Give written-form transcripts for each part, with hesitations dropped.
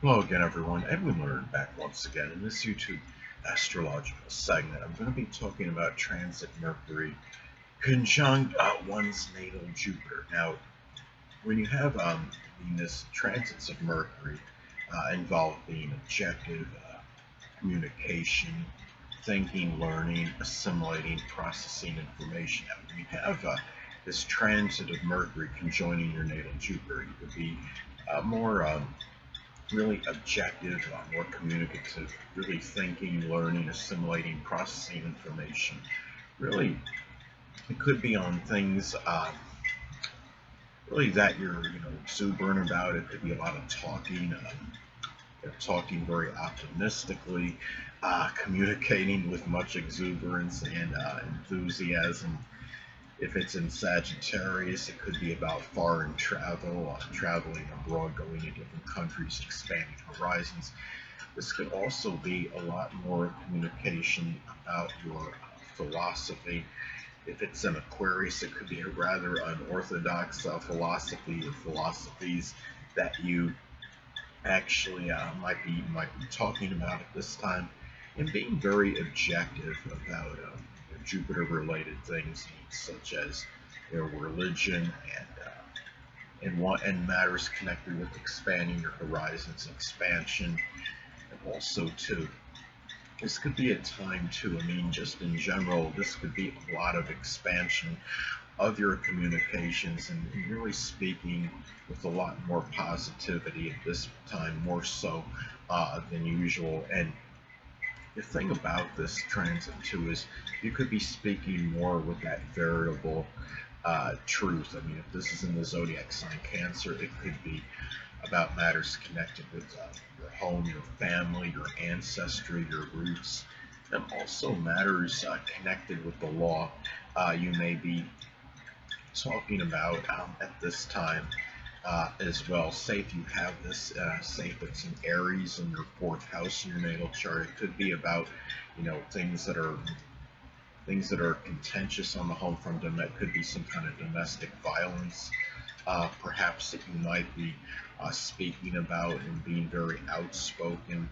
Hello again, everyone. Edwin Learnard back once again in this YouTube astrological segment. I'm going to be talking about transit Mercury conjunct one's natal Jupiter. Now, when you have Venus transits of Mercury involve being objective, communication, thinking, learning, assimilating, processing information. Now, when you have this transit of Mercury conjoining your natal Jupiter, you could be more really objective, more communicative, really thinking, learning, assimilating, processing information. Really, it could be on things really that you're exuberant about. It could be a lot of talking, talking very optimistically, communicating with much exuberance and enthusiasm. If it's in Sagittarius, it could be about foreign travel, traveling abroad, going to different countries, expanding horizons. This could also be a lot more communication about your philosophy. If it's an Aquarius, it could be a rather unorthodox philosophy or philosophies that you actually might be talking about at this time, and being very objective about Jupiter-related things such as religion and matters connected with expanding your horizons, expansion, and also too. This could be a time too. I mean, just in general, this could be a lot of expansion of your communications and really speaking with a lot more positivity at this time, more so than usual. And the thing about this transit too is you could be speaking more with that variable truth. I mean, if this is in the zodiac sign Cancer, it could be about matters connected with your home, your family, your ancestry, your roots, and also matters connected with the law. You may be talking about at this time as well. Say if you have this, say if it's an Aries in your fourth house in your natal chart, it could be about things that are contentious on the home front. And that could be some kind of domestic violence, perhaps that you might be speaking about and being very outspoken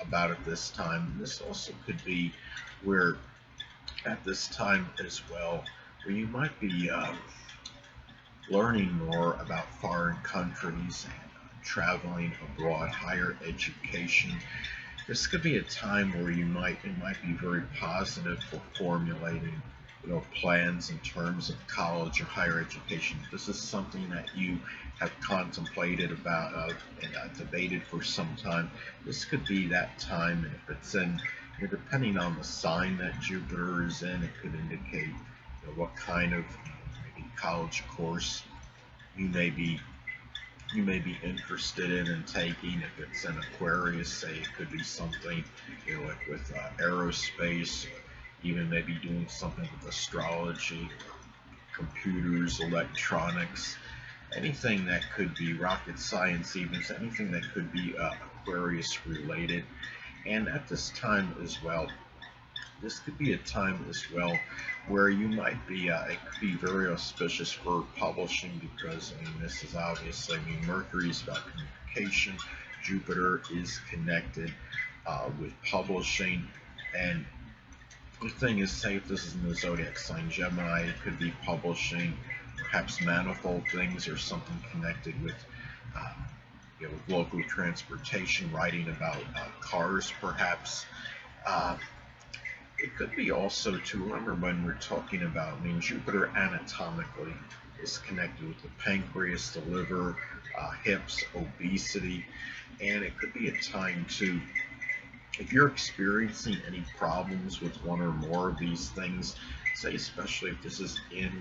about at this time. This also could be where at this time as well, where you might be learning more about foreign countries and traveling abroad, higher education. This could be a time where it might be very positive for formulating plans in terms of college or higher education. If this is something that you have contemplated about and debated for some time, this could be that time. And if it's in, depending on the sign that Jupiter is in, it could indicate what kind of maybe college course you may be interested in and taking. If it's an Aquarius, say it could be something like with aerospace, or even maybe doing something with astrology, computers, electronics, anything that could be rocket science, even anything that could be Aquarius related. And at this time as well, this could be a time as well where you might be, it could be very auspicious for publishing because, I mean, this is obviously, I mean, Mercury is about communication, Jupiter is connected with publishing, and the thing is, say if this is in the zodiac sign Gemini, it could be publishing, perhaps manifold things or something connected with, uh, with local transportation, writing about cars, perhaps. Uh, it could be also to remember when we're talking about, I mean, Jupiter anatomically is connected with the pancreas, the liver, hips, obesity, and it could be a time to, if you're experiencing any problems with one or more of these things, say especially if this is in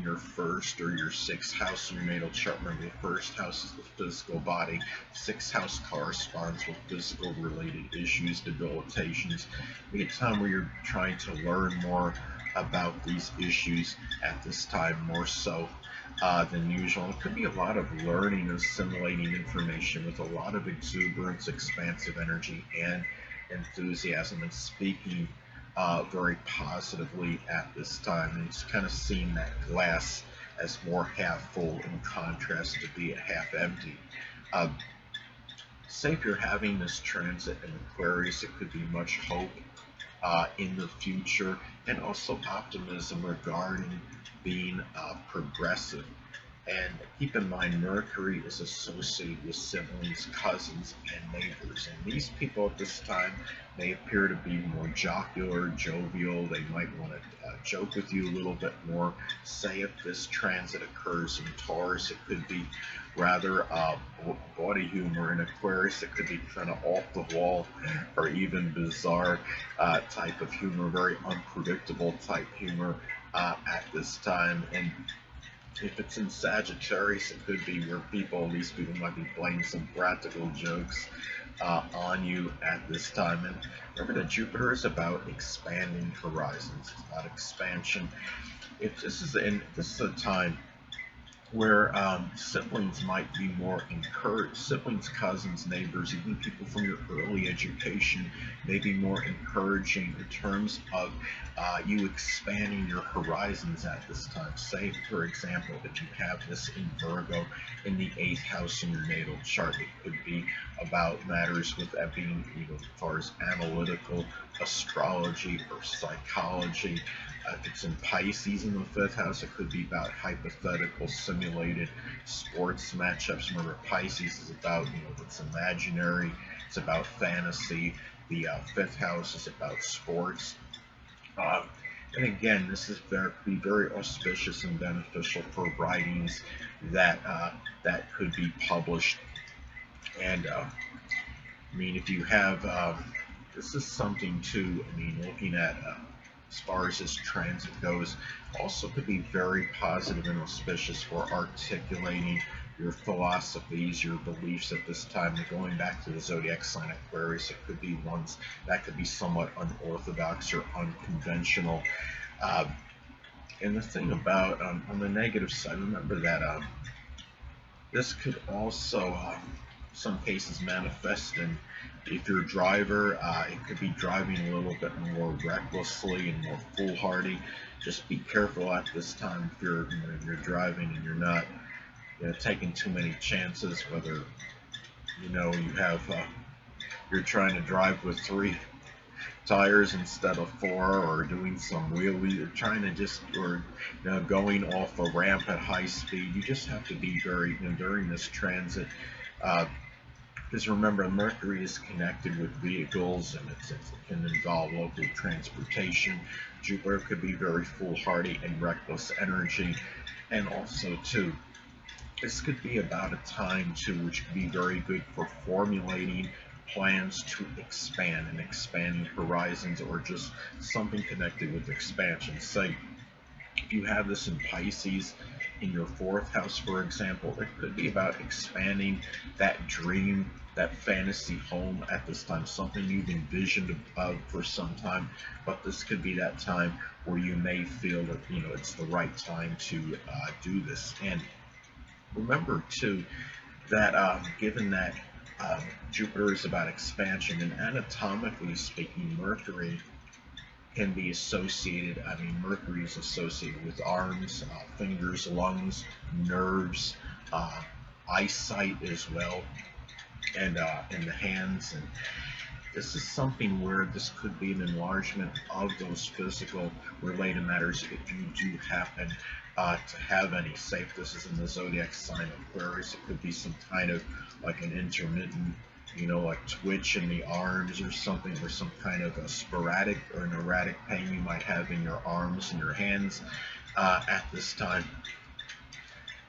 your first or your sixth house in your natal chart. Remember, the first house is the physical body. Sixth house corresponds with physical related issues, debilitations. Be a time where you're trying to learn more about these issues at this time, more so than usual. It could be a lot of learning, assimilating information with a lot of exuberance, expansive energy, and enthusiasm, and speaking very positively at this time. And it's kind of seeing that glass as more half full in contrast to be a half empty. Uh, say if you're having this transit in Aquarius, it could be much hope in the future, and also optimism regarding being progressive. And keep in mind, Mercury is associated with siblings, cousins, and neighbors. And these people at this time may appear to be more jocular, jovial. They might want to joke with you a little bit more. Say if this transit occurs in Taurus, it could be rather body humor. In Aquarius, it could be kind of off the wall or even bizarre type of humor, very unpredictable type humor at this time. And if it's in Sagittarius, it could be where these people might be playing some practical jokes on you at this time. And remember that Jupiter is about expanding horizons. It's about expansion. If this is a time where siblings might be more encouraged, siblings, cousins, neighbors, even people from your early education may be more encouraging in terms of you expanding your horizons at this time. Say, for example, if you have this in Virgo in the 8th house in your natal chart, it could be about matters with that being, as far as analytical, astrology, or psychology. If it's in Pisces in the 5th house, it could be about hypothetical, simulated sports matchups. Remember, Pisces is about, it's imaginary, it's about fantasy. The 5th house is about sports. And again, this is be very auspicious and beneficial for writings that could be published. And if you have, this is something too. Looking at as far as this transit goes, also could be very positive and auspicious for articulating your philosophies, your beliefs at this time. And going back to the zodiac sign Aquarius, it could be ones that could be somewhat unorthodox or unconventional. And the thing about, on the negative side, remember that this could also, some cases, manifest in, if you're a driver, it could be driving a little bit more recklessly and more foolhardy. Just be careful at this time if you're driving and you're not taking too many chances. Whether you're trying to drive with 3 tires instead of 4, or doing some wheelie, or going off a ramp at high speed. You just have to be very, during this transit. Because remember, Mercury is connected with vehicles, and it can involve local transportation. Jupiter could be very foolhardy and reckless energy. And also, too, this could be about a time, too, which could be very good for formulating plans to expand and expanding horizons, or just something connected with expansion. Say, if you have this in Pisces, in your 4th house, for example, it could be about expanding that dream, that fantasy home at this time, something you've envisioned of for some time. But this could be that time where you may feel that it's the right time to do this. And remember too that given that Jupiter is about expansion, and anatomically speaking, Mercury can be associated, Mercury is associated with arms, fingers, lungs, nerves, eyesight as well, and in the hands. And this is something where this could be an enlargement of those physical related matters if you do happen to have any. Say if this is in the zodiac sign Aquarius, it could be some kind of like an intermittent, like twitch in the arms or something, or some kind of a sporadic or an erratic pain you might have in your arms and your hands at this time.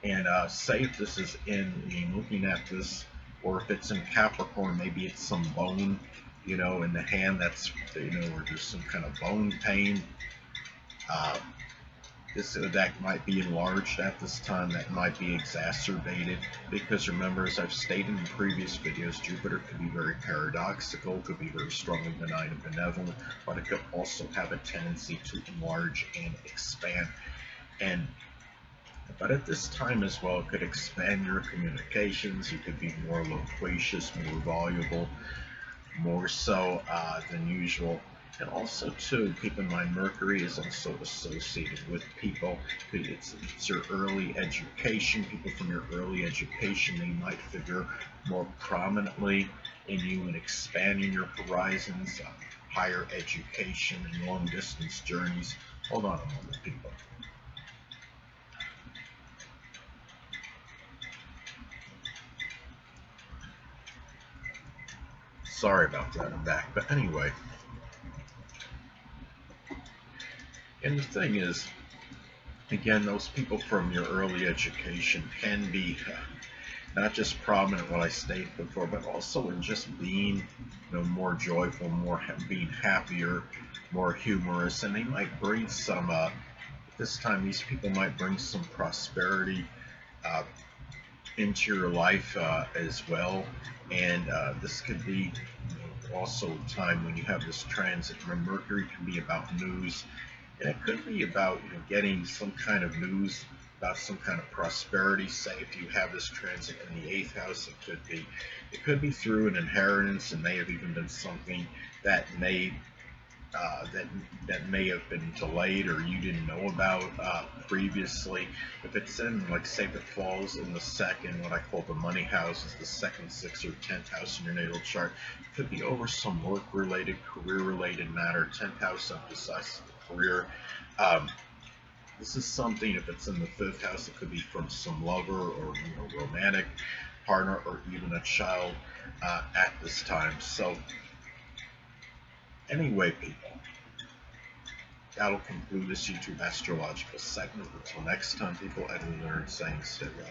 And say if this is looking at this, or if it's in Capricorn, maybe it's some bone, in the hand that's, or there's some kind of bone pain. That might be enlarged at this time, that might be exacerbated, because remember, as I've stated in previous videos, Jupiter could be very paradoxical, could be very strongly benign and benevolent, but it could also have a tendency to enlarge and expand. But at this time as well, it could expand your communications. You could be more loquacious, more voluble, more so than usual. And also, too, keep in mind Mercury is also associated with people. It's your early education. People from your early education, they might figure more prominently in you and expanding your horizons, higher education and long distance journeys. Hold on a moment, people. Sorry about that, I'm back. But anyway, and the thing is, again, those people from your early education can be not just prominent, what I stated before, but also in just being, more joyful, being happier, more humorous, and they might bring some. This time, these people might bring some prosperity uh, into your life as well, and this could be also a time when you have this transit. Remember, Mercury can be about news, and it could be about getting some kind of news about some kind of prosperity. Say if you have this transit in the eighth house, it could be through an inheritance, and may have even been something that may that may have been delayed or you didn't know about previously. If it's in, like, say, if it falls in the second, what I call the money house, is the second, sixth, or 10th house in your natal chart, it could be over some work-related, career-related matter. 10th house emphasizes the career. Um, this is something, if it's in the fifth house, it could be from some lover or romantic partner or even a child at this time. So anyway, people, that'll conclude this YouTube astrological segment. Until next time, people, Edwin Learnard saying stay well.